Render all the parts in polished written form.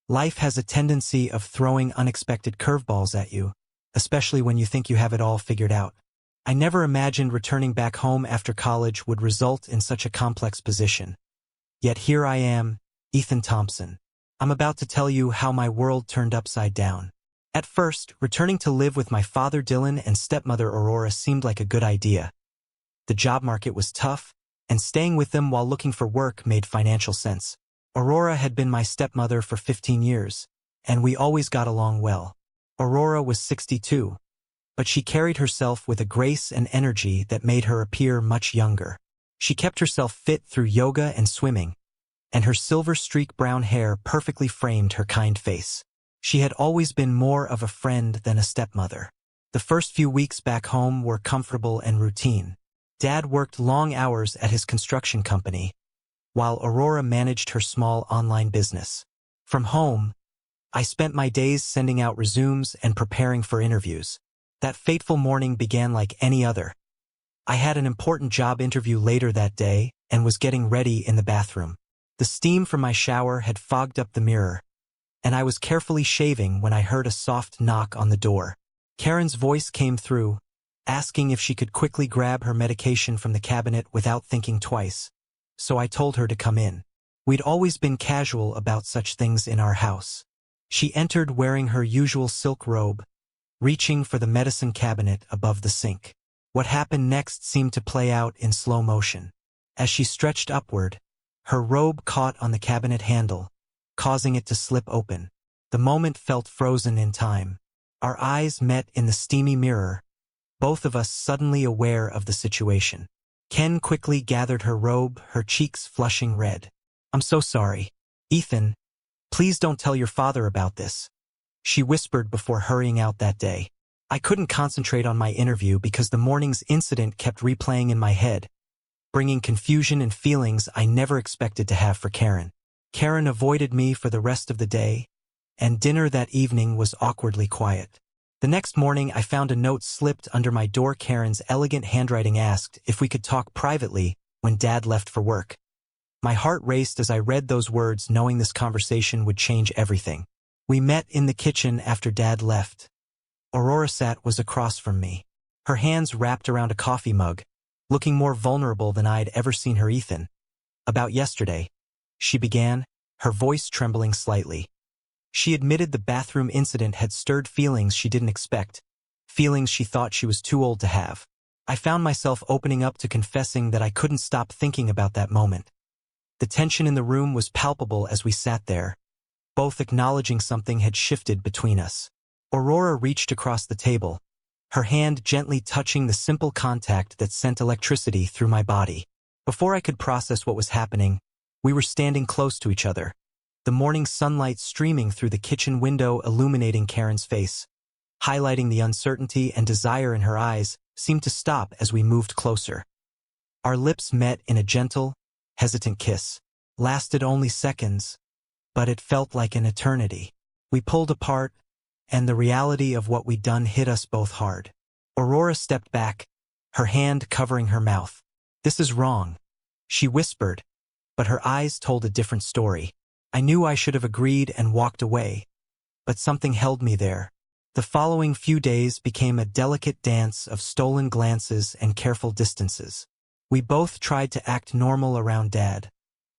Life has a tendency of throwing unexpected curveballs at you, especially when you think you have it all figured out. I never imagined returning back home after college would result in such a complex position. Yet here I am, Ethan Thompson. I'm about to tell you how my world turned upside down. At first, returning to live with my father Dylan and stepmother Aurora seemed like a good idea. The job market was tough, and staying with them while looking for work made financial sense. Aurora had been my stepmother for 15 years, and we always got along well. Aurora was 62, but she carried herself with a grace and energy that made her appear much younger. She kept herself fit through yoga and swimming, and her silver-streak brown hair perfectly framed her kind face. She had always been more of a friend than a stepmother. The first few weeks back home were comfortable and routine. Dad worked long hours at his construction company, while Aurora managed her small online business. From home, I spent my days sending out resumes and preparing for interviews. That fateful morning began like any other. I had an important job interview later that day and was getting ready in the bathroom. The steam from my shower had fogged up the mirror, and I was carefully shaving when I heard a soft knock on the door. Karen's voice came through, asking if she could quickly grab her medication from the cabinet without thinking twice. So I told her to come in. We'd always been casual about such things in our house. She entered wearing her usual silk robe, reaching for the medicine cabinet above the sink. What happened next seemed to play out in slow motion. As she stretched upward, her robe caught on the cabinet handle, causing it to slip open. The moment felt frozen in time. Our eyes met in the steamy mirror, both of us suddenly aware of the situation. Ken quickly gathered her robe, her cheeks flushing red. "I'm so sorry. Ethan, please don't tell your father about this," she whispered before hurrying out that day. I couldn't concentrate on my interview because the morning's incident kept replaying in my head, bringing confusion and feelings I never expected to have for Karen. Karen avoided me for the rest of the day, and dinner that evening was awkwardly quiet. The next morning, I found a note slipped under my door. Karen's elegant handwriting asked if we could talk privately when Dad left for work. My heart raced as I read those words, knowing this conversation would change everything. We met in the kitchen after Dad left. Aurora was across from me, her hands wrapped around a coffee mug, looking more vulnerable than I'd ever seen her. "Ethan, about yesterday," she began, her voice trembling slightly. She admitted the bathroom incident had stirred feelings she didn't expect, feelings she thought she was too old to have. I found myself opening up to confessing that I couldn't stop thinking about that moment. The tension in the room was palpable as we sat there, both acknowledging something had shifted between us. Aurora reached across the table, her hand gently touching the simple contact that sent electricity through my body. Before I could process what was happening, we were standing close to each other, the morning sunlight streaming through the kitchen window illuminating Karen's face, highlighting the uncertainty and desire in her eyes, seemed to stop as we moved closer. Our lips met in a gentle, hesitant kiss. Lasted only seconds, but it felt like an eternity. We pulled apart, and the reality of what we'd done hit us both hard. Aurora stepped back, her hand covering her mouth. "This is wrong," she whispered, but her eyes told a different story. I knew I should have agreed and walked away, but something held me there. The following few days became a delicate dance of stolen glances and careful distances. We both tried to act normal around Dad,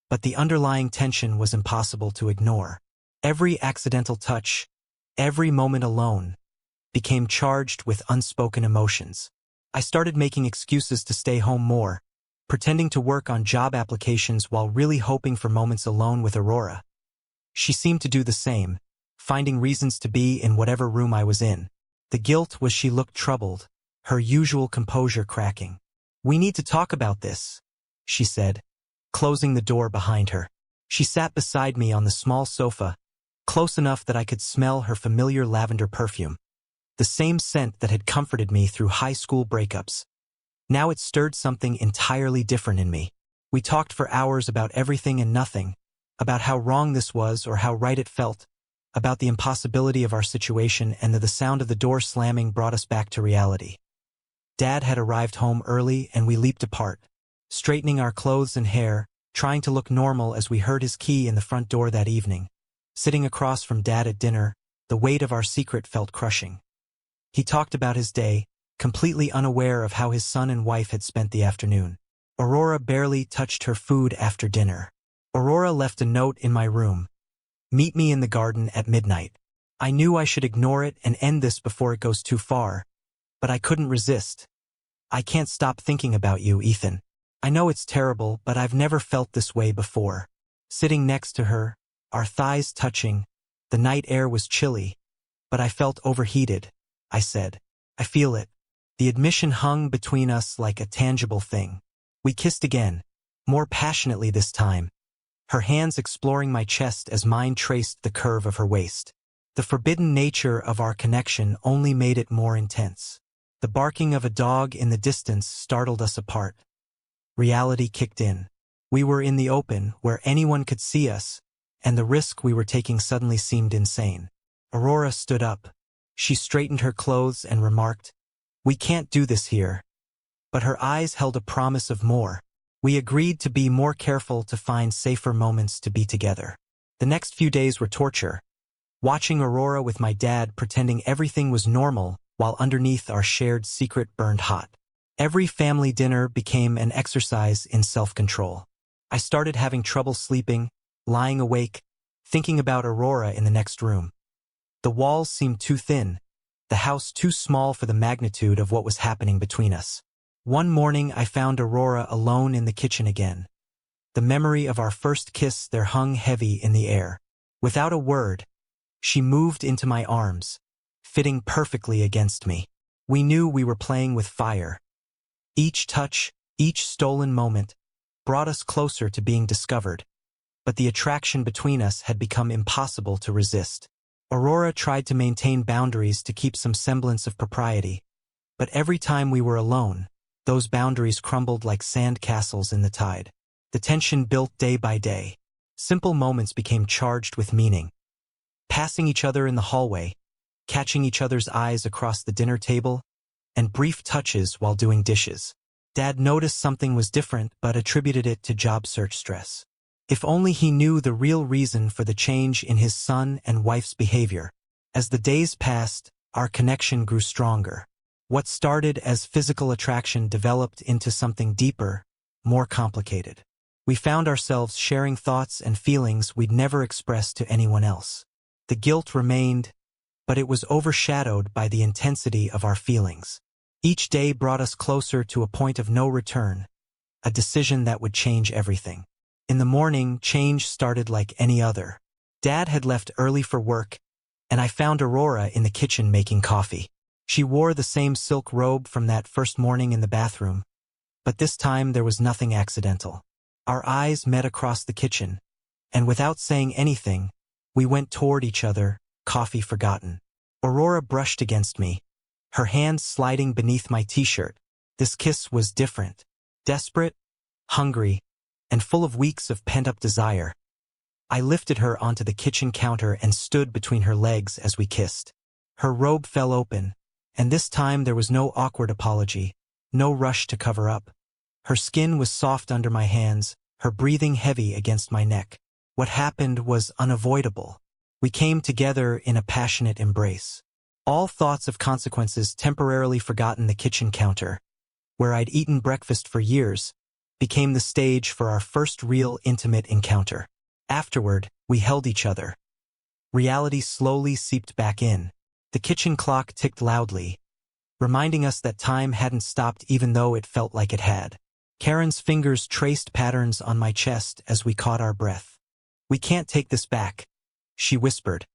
but the underlying tension was impossible to ignore. Every accidental touch, every moment alone, became charged with unspoken emotions. I started making excuses to stay home more, pretending to work on job applications while really hoping for moments alone with Aurora. She seemed to do the same, finding reasons to be in whatever room I was in. The guilt was she looked troubled, her usual composure cracking. "We need to talk about this," she said, closing the door behind her. She sat beside me on the small sofa, close enough that I could smell her familiar lavender perfume, the same scent that had comforted me through high school breakups. Now it stirred something entirely different in me. We talked for hours about everything and nothing, about how wrong this was or how right it felt, about the impossibility of our situation, and the sound of the door slamming brought us back to reality. Dad had arrived home early and we leaped apart, straightening our clothes and hair, trying to look normal as we heard his key in the front door that evening. Sitting across from Dad at dinner, the weight of our secret felt crushing. He talked about his day, completely unaware of how his son and wife had spent the afternoon. Aurora barely touched her food after dinner. Aurora left a note in my room. "Meet me in the garden at midnight." I knew I should ignore it and end this before it goes too far, but I couldn't resist. "I can't stop thinking about you, Ethan. I know it's terrible, but I've never felt this way before." Sitting next to her, our thighs touching, the night air was chilly, but I felt overheated. I said, "I feel it." The admission hung between us like a tangible thing. We kissed again, more passionately this time, her hands exploring my chest as mine traced the curve of her waist. The forbidden nature of our connection only made it more intense. The barking of a dog in the distance startled us apart. Reality kicked in. We were in the open, where anyone could see us, and the risk we were taking suddenly seemed insane. Aurora stood up. She straightened her clothes and remarked, "We can't do this here." But her eyes held a promise of more. We agreed to be more careful, to find safer moments to be together. The next few days were torture. Watching Aurora with my dad pretending everything was normal while underneath our shared secret burned hot. Every family dinner became an exercise in self-control. I started having trouble sleeping, lying awake, thinking about Aurora in the next room. The walls seemed too thin, the house too small for the magnitude of what was happening between us. One morning I found Aurora alone in the kitchen again. The memory of our first kiss there hung heavy in the air. Without a word, she moved into my arms, fitting perfectly against me. We knew we were playing with fire. Each touch, each stolen moment, brought us closer to being discovered, but the attraction between us had become impossible to resist. Aurora tried to maintain boundaries to keep some semblance of propriety, but every time we were alone, those boundaries crumbled like sand castles in the tide. The tension built day by day. Simple moments became charged with meaning. Passing each other in the hallway, catching each other's eyes across the dinner table, and brief touches while doing dishes. Dad noticed something was different but attributed it to job search stress. If only he knew the real reason for the change in his son and wife's behavior. As the days passed, our connection grew stronger. What started as physical attraction developed into something deeper, more complicated. We found ourselves sharing thoughts and feelings we'd never expressed to anyone else. The guilt remained, but it was overshadowed by the intensity of our feelings. Each day brought us closer to a point of no return, a decision that would change everything. In the morning, change started like any other. Dad had left early for work, and I found Aurora in the kitchen making coffee. She wore the same silk robe from that first morning in the bathroom, but this time there was nothing accidental. Our eyes met across the kitchen, and without saying anything, we went toward each other, coffee forgotten. Aurora brushed against me, her hands sliding beneath my t-shirt. This kiss was different, desperate, hungry, and full of weeks of pent-up desire. I lifted her onto the kitchen counter and stood between her legs as we kissed. Her robe fell open, and this time there was no awkward apology, no rush to cover up. Her skin was soft under my hands, her breathing heavy against my neck. What happened was unavoidable. We came together in a passionate embrace. All thoughts of consequences temporarily forgotten. The kitchen counter, where I'd eaten breakfast for years, became the stage for our first real intimate encounter. Afterward, we held each other. Reality slowly seeped back in. The kitchen clock ticked loudly, reminding us that time hadn't stopped even though it felt like it had. Karen's fingers traced patterns on my chest as we caught our breath. "We can't take this back," she whispered,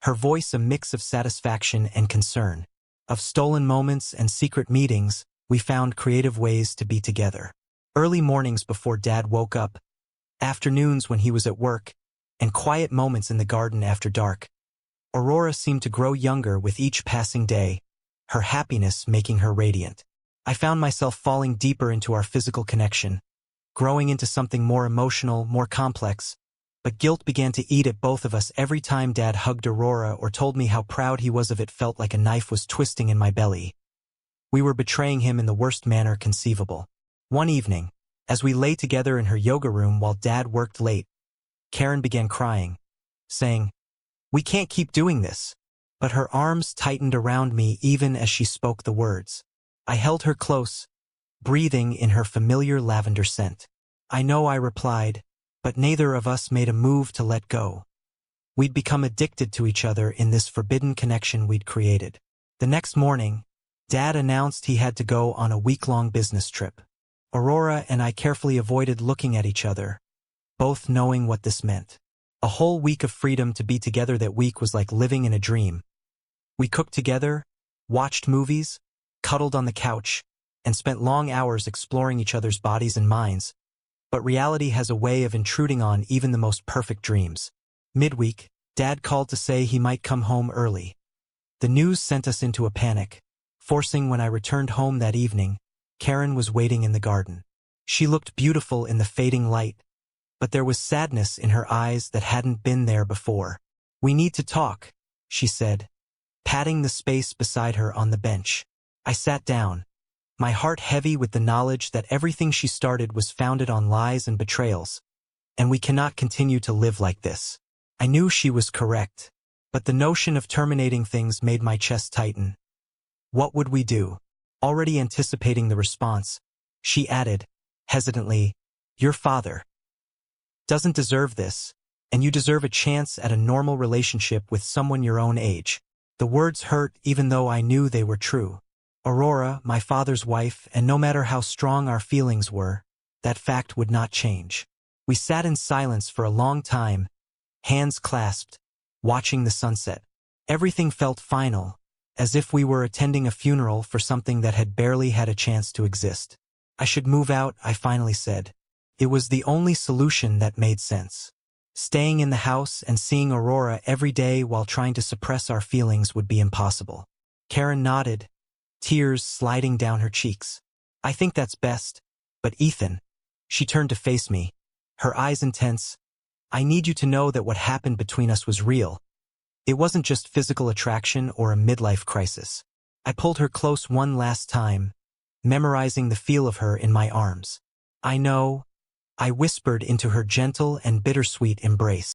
her voice a mix of satisfaction and concern. Of stolen moments and secret meetings, we found creative ways to be together. Early mornings before Dad woke up, afternoons when he was at work, and quiet moments in the garden after dark. Aurora seemed to grow younger with each passing day, her happiness making her radiant. I found myself falling deeper into our physical connection, growing into something more emotional, more complex, but guilt began to eat at both of us. Every time Dad hugged Aurora or told me how proud he was of it felt like a knife was twisting in my belly. We were betraying him in the worst manner conceivable. One evening, as we lay together in her yoga room while Dad worked late, Karen began crying, saying, We can't keep doing this. But her arms tightened around me even as she spoke the words. I held her close, breathing in her familiar lavender scent. I know, I replied, but neither of us made a move to let go. We'd become addicted to each other in this forbidden connection we'd created. The next morning, Dad announced he had to go on a week-long business trip. Aurora and I carefully avoided looking at each other, both knowing what this meant. A whole week of freedom to be together that week was like living in a dream. We cooked together, watched movies, cuddled on the couch, and spent long hours exploring each other's bodies and minds. But reality has a way of intruding on even the most perfect dreams. Midweek, Dad called to say he might come home early. The news sent us into a panic, forcing when I returned home that evening, Karen was waiting in the garden. She looked beautiful in the fading light, but there was sadness in her eyes that hadn't been there before. "We need to talk," she said, patting the space beside her on the bench. I sat down, my heart heavy with the knowledge that everything she started was founded on lies and betrayals, and we cannot continue to live like this. I knew she was correct, but the notion of terminating things made my chest tighten. What would we do? Already anticipating the response, she added, hesitantly, "Your father doesn't deserve this, and you deserve a chance at a normal relationship with someone your own age." The words hurt even though I knew they were true. Aurora, my father's wife, and no matter how strong our feelings were, that fact would not change. We sat in silence for a long time, hands clasped, watching the sunset. Everything felt final, as if we were attending a funeral for something that had barely had a chance to exist. "I should move out," I finally said. It was the only solution that made sense. Staying in the house and seeing Aurora every day while trying to suppress our feelings would be impossible. Karen nodded, tears sliding down her cheeks. "I think that's best. But Ethan," she turned to face me, her eyes intense, "I need you to know that what happened between us was real. It wasn't just physical attraction or a midlife crisis." I pulled her close one last time, memorizing the feel of her in my arms. "I know," I whispered into her gentle and bittersweet embrace.